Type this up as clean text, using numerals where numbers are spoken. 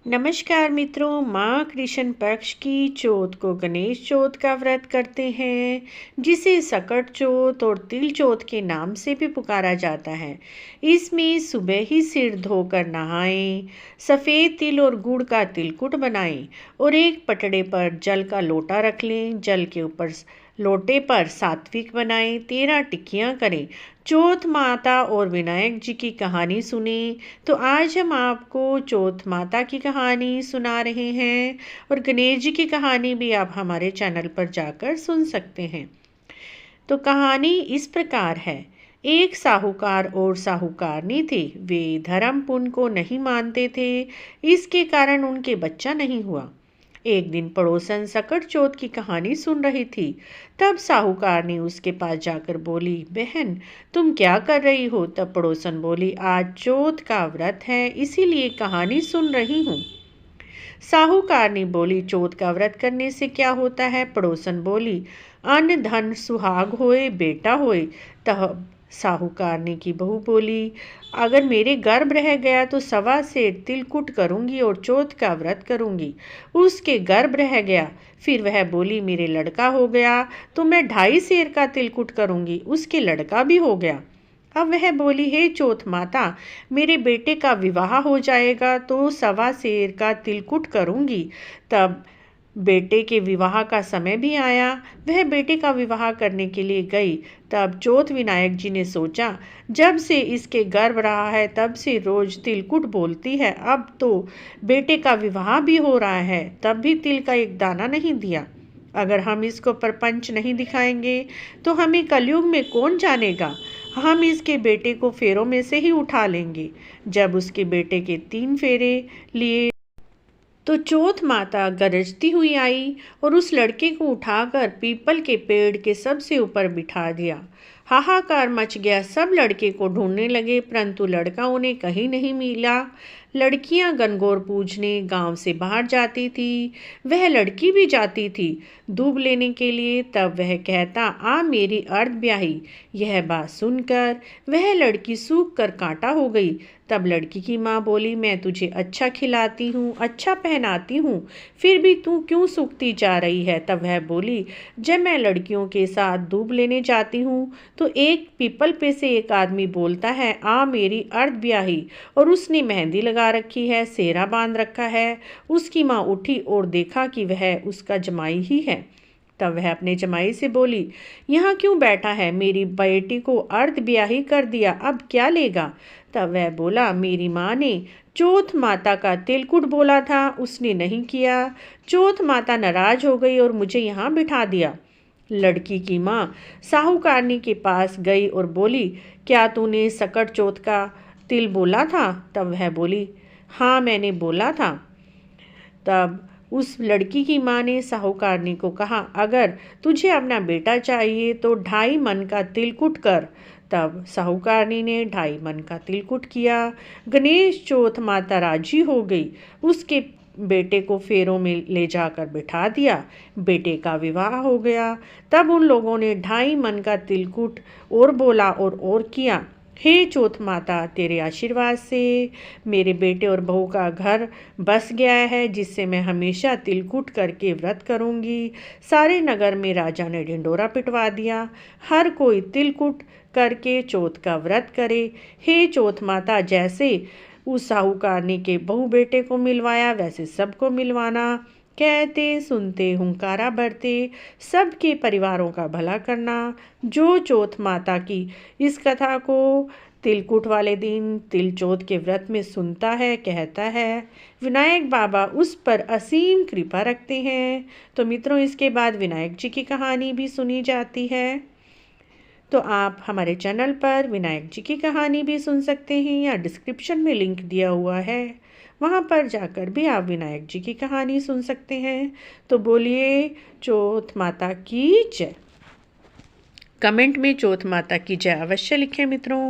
नमस्कार मित्रों, माँ कृष्ण पक्ष की चौथ को गणेश चौथ का व्रत करते हैं, जिसे सकट चौथ और तिल चौथ के नाम से भी पुकारा जाता है। इसमें सुबह ही सिर धोकर नहाएं, सफ़ेद तिल और गुड़ का तिलकुट बनाएं और एक पटड़े पर जल का लोटा रख लें। जल के ऊपर लोटे पर सात्विक बनाएं, 13 टिक्कियाँ करें। चौथ माता और विनायक जी की कहानी सुने। तो आज हम आपको चौथ माता की कहानी सुना रहे हैं और गणेश जी की कहानी भी आप हमारे चैनल पर जाकर सुन सकते हैं। तो कहानी इस प्रकार है। एक साहूकार और साहूकारनी थे। वे धर्म पुण्य को नहीं मानते थे, इसके कारण उनके बच्चा नहीं हुआ। एक दिन पड़ोसन सकट चौथ की कहानी सुन रही थी। तब साहूकारनी उसके पास जाकर बोली, बहन तुम क्या कर रही हो? तब पड़ोसन बोली, आज चौथ का व्रत है, इसीलिए कहानी सुन रही हूँ। साहूकारनी बोली, चौथ का व्रत करने से क्या होता है? पड़ोसन बोली, अन्न धन सुहाग होए, बेटा होए। तब साहूकारनी की बहू बोली, अगर मेरे गर्भ रह गया तो 1.25 सेर तिलकुट करूंगी और चौथ का व्रत करूंगी। उसके गर्भ रह गया। फिर वह बोली, मेरे लड़का हो गया तो मैं 2.5 सेर का तिलकुट करूंगी। उसके लड़का भी हो गया। अब वह बोली, हे चौथ माता, मेरे बेटे का विवाह हो जाएगा तो 1.25 सेर का तिलकुट करूंगी। तब बेटे के विवाह का समय भी आया। वह बेटे का विवाह करने के लिए गई। तब चौथ विनायक जी ने सोचा, जब से इसके गर्भ रहा है तब से रोज तिलकुट बोलती है, अब तो बेटे का विवाह भी हो रहा है, तब भी तिल का एक दाना नहीं दिया। अगर हम इसको प्रपंच नहीं दिखाएंगे तो हमें कलयुग में कौन जानेगा। हम इसके बेटे को फेरों में से ही उठा लेंगे। जब उसके बेटे के 3 फेरे लिए तो चौथ माता गरजती हुई आई और उस लड़के को उठाकर पीपल के पेड़ के सबसे ऊपर बिठा दिया। हाहाकार मच गया। सब लड़के को ढूंढने लगे, परंतु लड़का उन्हें कहीं नहीं मिला। लड़कियां गणगौर पूजने गांव से बाहर जाती थी। वह लड़की भी जाती थी दूब लेने के लिए। तब वह कहता, आ मेरी अर्ध ब्याही। यह बात सुनकर वह लड़की सूख कर कांटा हो गई। तब लड़की की माँ बोली, मैं तुझे अच्छा खिलाती हूँ, अच्छा पहनाती हूँ, फिर भी तू क्यों सूखती जा रही है? तब वह बोली, जब मैं लड़कियों के साथ दूब लेने जाती हूँ तो एक पीपल पे से एक आदमी बोलता है, आ मेरी अर्ध ब्याही, और उसने मेहंदी लगा रखी है, सेहरा बांध रखा है। उसकी माँ उठी और देखा कि वह उसका जमाई ही है। तब वह अपने जमाई से बोली, यहाँ क्यों बैठा है? मेरी बेटी को अर्ध ब्याही कर दिया, अब क्या लेगा? तब वह बोला, मेरी माँ ने चौथ माता का तिलकुट बोला था, उसने नहीं किया। चौथ माता नाराज हो गई और मुझे यहाँ बिठा दिया। लड़की की माँ साहूकारनी के पास गई और बोली, क्या तूने सकट चौथ का तिल बोला था? तब वह बोली, हाँ मैंने बोला था। तब उस लड़की की माँ ने साहूकारनी को कहा, अगर तुझे अपना बेटा चाहिए तो 2.5 मन का तिलकुट कर। तब साहूकारनी ने 2.5 मन का तिलकुट किया। गणेश चौथ माता राजी हो गई। उसके बेटे को फेरों में ले जाकर बिठा दिया। बेटे का विवाह हो गया। तब उन लोगों ने 2.5 मन का तिलकुट और बोला और किया। हे चौथ माता, तेरे आशीर्वाद से मेरे बेटे और बहू का घर बस गया है, जिससे मैं हमेशा तिलकुट करके व्रत करूंगी। सारे नगर में राजा ने ढिंडोरा पिटवा दिया। हर कोई तिलकुट करके चौथ का व्रत करे। हे चौथ माता, जैसे उस साहूकारनी के बहू बेटे को मिलवाया वैसे सबको मिलवाना। कहते सुनते हुंकारा भरते सबके परिवारों का भला करना। जो चौथ माता की इस कथा को तिलकुट वाले दिन तिल चौथ के व्रत में सुनता है, कहता है, विनायक बाबा उस पर असीम कृपा रखते हैं। तो मित्रों, इसके बाद विनायक जी की कहानी भी सुनी जाती है। तो आप हमारे चैनल पर विनायक जी की कहानी भी सुन सकते हैं, या डिस्क्रिप्शन में लिंक दिया हुआ है, वहाँ पर जाकर भी आप विनायक जी की कहानी सुन सकते हैं। तो बोलिए चौथ माता की जय। कमेंट में चौथ माता की जय अवश्य लिखें मित्रों।